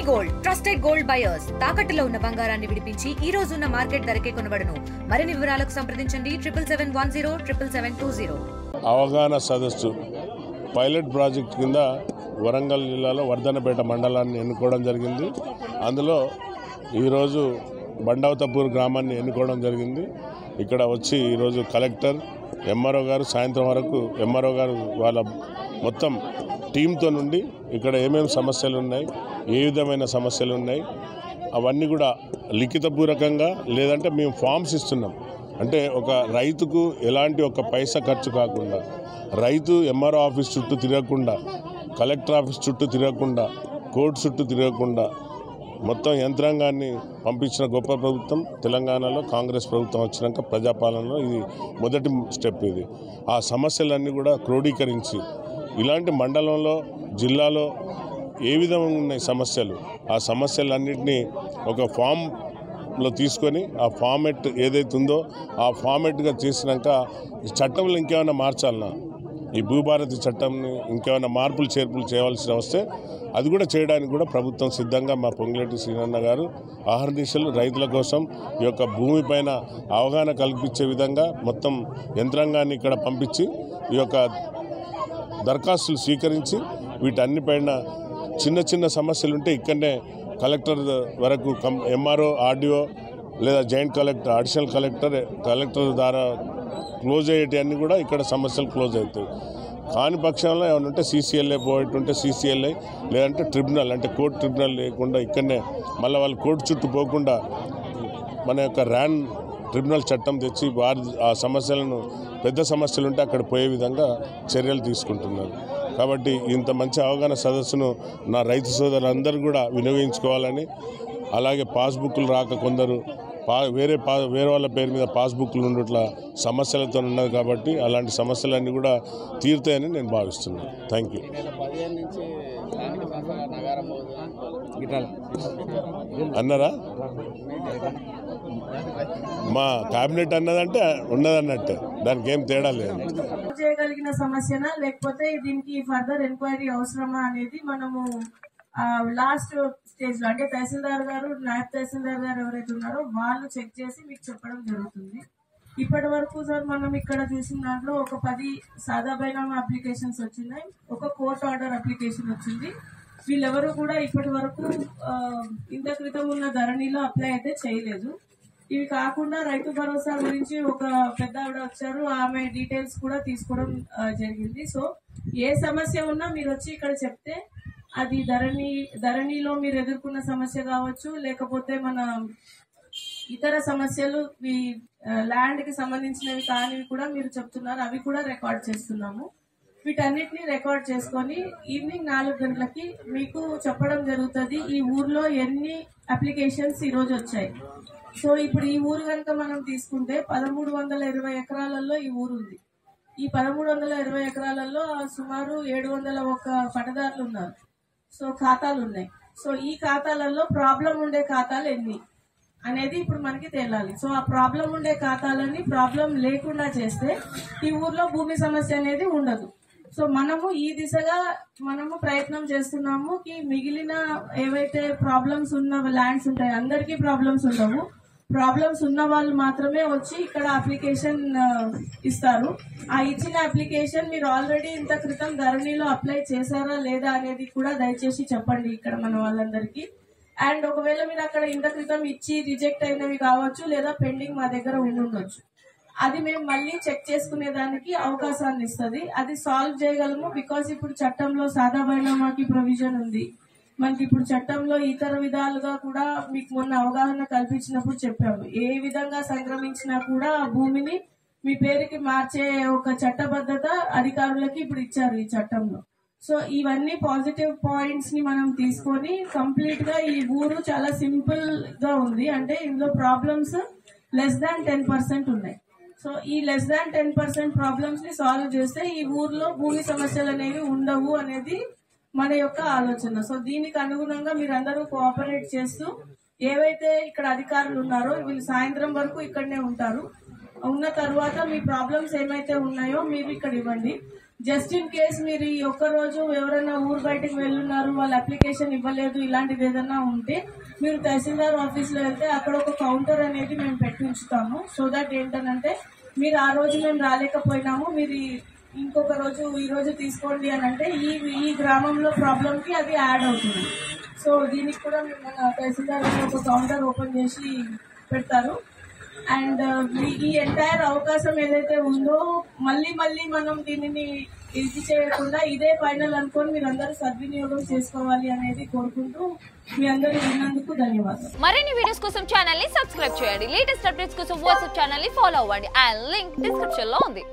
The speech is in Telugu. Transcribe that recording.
గోల్డ్ ట్రస్టెడ్ గోల్డ్ బయర్స్ తాకట్టులో ఉన్న బంగారాన్ని విడిపించి ఈ రోజు ఉన్న మార్కెట్ ధరకే కొనబడును. మరిన్ని వివరాలకు సంప్రదించండి 7710772020. అవగాహన సదస్సు పైలట్ ప్రాజెక్ట్ కింద వరంగల్ జిల్లాలో వర్ధనపేట మండలాన్ని ఎన్నుకోవడం జరిగింది. అందులో ఈరోజు బండవతపూర్ గ్రామాన్ని ఎన్నుకోవడం జరిగింది. ఇక్కడ వచ్చి ఈరోజు కలెక్టర్ ఎంఆర్ఓ గారు సాయంత్రం వరకు ఎంఆర్ఓ గారు వాళ్ళ మొత్తం టీంతో నుండి ఇక్కడ ఏమేమి సమస్యలు ఉన్నాయి, ఏ విధమైన సమస్యలు ఉన్నాయి అవన్నీ కూడా లిఖితపూర్వకంగా లేదంటే మేము ఫామ్స్ ఇస్తున్నాం. అంటే ఒక రైతుకు ఎలాంటి ఒక పైసా ఖర్చు కాకుండా, రైతు ఎంఆర్ఓ ఆఫీస్ చుట్టూ తిరగకుండా, కలెక్టర్ ఆఫీస్ చుట్టూ తిరగకుండా, కోర్టు చుట్టూ తిరగకుండా మొత్తం యంత్రాంగాన్ని పంపించిన గొప్ప ప్రభుత్వం తెలంగాణలో కాంగ్రెస్ ప్రభుత్వం వచ్చినాక ప్రజాపాలనలో ఇది మొదటి స్టెప్. ఇది ఆ సమస్యలన్నీ కూడా క్రోడీకరించి ఇలాంటి మండలంలో జిల్లాలో ఏ విధంగా ఉన్నాయి సమస్యలు, ఆ సమస్యలన్నింటినీ ఒక ఫామ్లో తీసుకొని ఆ ఫార్మెట్ ఏదైతే ఉందో ఆ ఫార్మెట్గా చేసినాక చట్టంలో ఇంకేమైనా మార్చాలన్నా, ఈ భూభారతి చట్టంని ఇంకేమైనా మార్పులు చేర్పులు చేయవలసి వస్తే అది కూడా చేయడానికి కూడా ప్రభుత్వం సిద్ధంగా మా పొంగులేటి శ్రీనన్న గారు ఆహర్నిశలు రైతుల కోసం ఈ యొక్క భూమిపైన అవగాహన కల్పించే విధంగా మొత్తం యంత్రాంగాన్ని ఇక్కడ పంపించి ఈ యొక్క దరఖాస్తులు స్వీకరించి వీటన్నిపైన చిన్న చిన్న సమస్యలు ఉంటే ఇక్కడనే కలెక్టర్ వరకు ఎంఆర్ఓ ఆర్డీఓ లేదా జాయింట్ కలెక్టర్ అడిషనల్ కలెక్టర్ ద్వారా క్లోజ్ అయ్యేటివన్నీ కూడా ఇక్కడ సమస్యలు క్లోజ్ అవుతాయి. కాని పక్షంలో ఏమైనా ఉంటే సీసీఎల్ఏ పోయేటుంటే సీసీఎల్ఏ లేదంటే ట్రిబ్యునల్ అంటే కోర్టు ట్రిబ్యునల్ లేకుండా ఇక్కడనే మళ్ళీ వాళ్ళు కోర్టు చుట్టూ పోకుండా మన యొక్క ర్యాన్ ట్రిబ్యునల్ చట్టం తెచ్చి వారి ఆ సమస్యలను పెద్ద సమస్యలు ఉంటే అక్కడ పోయే విధంగా చర్యలు తీసుకుంటున్నారు. కాబట్టి ఇంత మంచి అవగాహన సదస్సును నా రైతు సోదరులందరూ కూడా వినియోగించుకోవాలని, అలాగే పాస్బుక్లు రాక కొందరు వేరే వాళ్ళ పేరు మీద పాస్బుక్లు ఉండట్ల సమస్యలతో ఉన్నది. కాబట్టి అలాంటి సమస్యలన్నీ కూడా తీరుతాయని నేను భావిస్తున్నాను. Thank you. అన్నారా మా కేబినెట్ అన్నదంటే ఉన్నదన్నట్టే, దానికి ఏం తేడా లేదు. చేయగలిగిన సమస్యనా లేకపోతే దీనికి ఫర్దర్ ఎంక్వైరీ అవసరమా అనేది మనము లాస్ట్ స్టేజ్ లో అంటే తహసీల్దార్ గారు, నాయబ్ తహసీల్దార్ గారు ఎవరైతే ఉన్నారో వాళ్ళు చెక్ చేసి మీకు చెప్పడం జరుగుతుంది. ఇప్పటి వరకు సార్ మనం ఇక్కడ చూసిన దాంట్లో ఒక 10 సాదా బైనామా అప్లికేషన్స్ వచ్చినాయి, ఒక కోర్ట్ ఆర్డర్ అప్లికేషన్ వచ్చింది. వీళ్ళెవరూ కూడా ఇప్పటి వరకు ఇంత క్రితం ఉన్న ధరణిలో అప్లై అయితే చేయలేదు. ఇవి కాకుండా రైతు భరోసా గురించి ఒక పెద్ద ఆవిడ వచ్చారు, ఆమె డీటెయిల్స్ కూడా తీసుకోవడం జరిగింది. సో ఏ సమస్య ఉన్నా మీరు వచ్చి ఇక్కడ చెప్తే అది ధరణిలో మీరు ఎదుర్కొన్న సమస్య కావచ్చు, లేకపోతే మన ఇతర సమస్యలు ల్యాండ్ కి సంబంధించినవి కానివి కూడా మీరు చెప్తున్నారు, అవి కూడా రికార్డ్ చేస్తున్నాము. వీటన్నిటిని రికార్డ్ చేసుకొని ఈవినింగ్ 4 గంటలకి మీకు చెప్పడం జరుగుతుంది ఈ ఊర్లో ఎన్ని అప్లికేషన్స్ ఈ రోజు వచ్చాయి. సో ఇప్పుడు ఈ ఊరు కనుక మనం తీసుకుంటే 1320 ఎకరాలలో ఈ ఊరు ఉంది. ఈ 1320 ఎకరాలలో సుమారు 701 పట్టదారులు ఉన్నారు. సో ఖాతాలు ఉన్నాయి. సో ఈ ఖాతాలలో ప్రాబ్లం ఉండే ఖాతాలు ఎన్ని అనేది ఇప్పుడు మనకి తేలాలి. సో ఆ ప్రాబ్లం ఉండే ఖాతాలని ప్రాబ్లం లేకుండా చేస్తే ఈ ఊర్లో భూమి సమస్య అనేది ఉండదు. సో మనము ఈ దిశగా ప్రయత్నం చేస్తున్నాము కి మిగిలిన ఏవైతే ప్రాబ్లమ్స్ ఉన్న ల్యాండ్స్ ఉంటాయి, అందరికీ ప్రాబ్లమ్స్ ఉండవు. ప్రాబ్లమ్స్ ఉన్న వాళ్ళు మాత్రమే వచ్చి ఇక్కడ అప్లికేషన్ ఇస్తారు. ఆ ఇచ్చిన అప్లికేషన్ మీరు ఆల్రెడీ ఇంత క్రితం ధరణిలో అప్లై చేశారా లేదా అనేది కూడా దయచేసి చెప్పండి ఇక్కడ మన వాళ్ళందరికీ. అండ్ ఒకవేళ మీరు అక్కడ ఇంత క్రితం ఇచ్చి రిజెక్ట్ అయినవి కావచ్చు, లేదా పెండింగ్ మా దగ్గర ఉండొచ్చు, అది మేము మళ్ళీ చెక్ చేసుకునే దానికి అవకాశాన్ని ఇస్తుంది. అది సాల్వ్ చేయగలము. బికాస్ ఇప్పుడు చట్టంలో సాదా బైనామాకి ప్రొవిజన్ ఉంది. మనకి ఇప్పుడు చట్టంలో ఇతర విధాలుగా కూడా మీకు మొన్న అవగాహన కల్పించినప్పుడు చెప్పాము, ఏ విధంగా సంక్రమించినా కూడా ఆ భూమిని మీ పేరుకి మార్చే ఒక చట్టబద్ధత అధికారులకి ఇప్పుడు ఇచ్చారు ఈ చట్టంలో. సో ఇవన్నీ పాజిటివ్ పాయింట్స్ ని మనం తీసుకొని కంప్లీట్ గా ఈ ఊరు చాలా సింపుల్ గా ఉంది. అంటే ఇందులో ప్రాబ్లమ్స్ లెస్ దాన్ 10% ఉన్నాయి. సో ఈ లెస్ దాన్ 10% ప్రాబ్లమ్స్ ని సాల్వ్ చేస్తే ఈ ఊర్లో భూమి సమస్యలు అనేవి ఉండవు అనేది మన యొక్క ఆలోచన. సో దీనికి అనుగుణంగా మీరందరూ కోఆపరేట్ చేస్తూ ఏవైతే ఇక్కడ అధికారులు ఉన్నారో వీళ్ళు సాయంత్రం వరకు ఇక్కడనే ఉంటారు. ఉన్న తర్వాత మీ ప్రాబ్లమ్స్ ఏమైతే ఉన్నాయో మీరు ఇక్కడ ఇవ్వండి. జస్ట్ ఇన్ కేస్ మీరు ఈ ఒక్క రోజు ఎవరైనా ఊరు బయటకు వెళ్ళున్నారు, వాళ్ళు అప్లికేషన్ ఇవ్వలేదు, ఇలాంటిది ఏదైనా ఉంటే మీరు తహసీల్దార్ ఆఫీస్లో వెళ్తే అక్కడ ఒక కౌంటర్ అనేది మేము పెట్టి ఉంచుతాము. సో దట్ ఏంటంటే మీరు ఆ రోజు మేము రాలేకపోయినాము, మీరు ఇంకొక రోజు ఈ రోజు తీసుకోండి అని అంటే ఈ గ్రామంలో ప్రాబ్లంకి అది యాడ్ అవుతుంది. సో దీనికి కూడా మన తహసీల్దార్ ఒక కౌంటర్ ఓపెన్ చేసి పెడతారు. అండ్ ఈ ఎంటైర్ అవకాశం ఏదైతే ఉందో మళ్ళీ మనం దీనిని ఇది చేయకుండా ఇదే ఫైనల్ అనుకొని మీరు అందరూ సద్వినియోగం చేసుకోవాలి అనేది కోరుకుంటూ మీ అందరూ విన్నందుకు ధన్యవాదాలు. మరిన్ని వీడియోస్ కోసం ఛానల్ ని సబ్స్క్రైబ్ చేయండి. లేటెస్ట్ అప్డేట్స్ కోసం వాట్సాప్ ఛానల్ ని ఫాలో అవ్వండి. ఆ లింక్ డిస్క్రిప్షన్ లో ఉంది.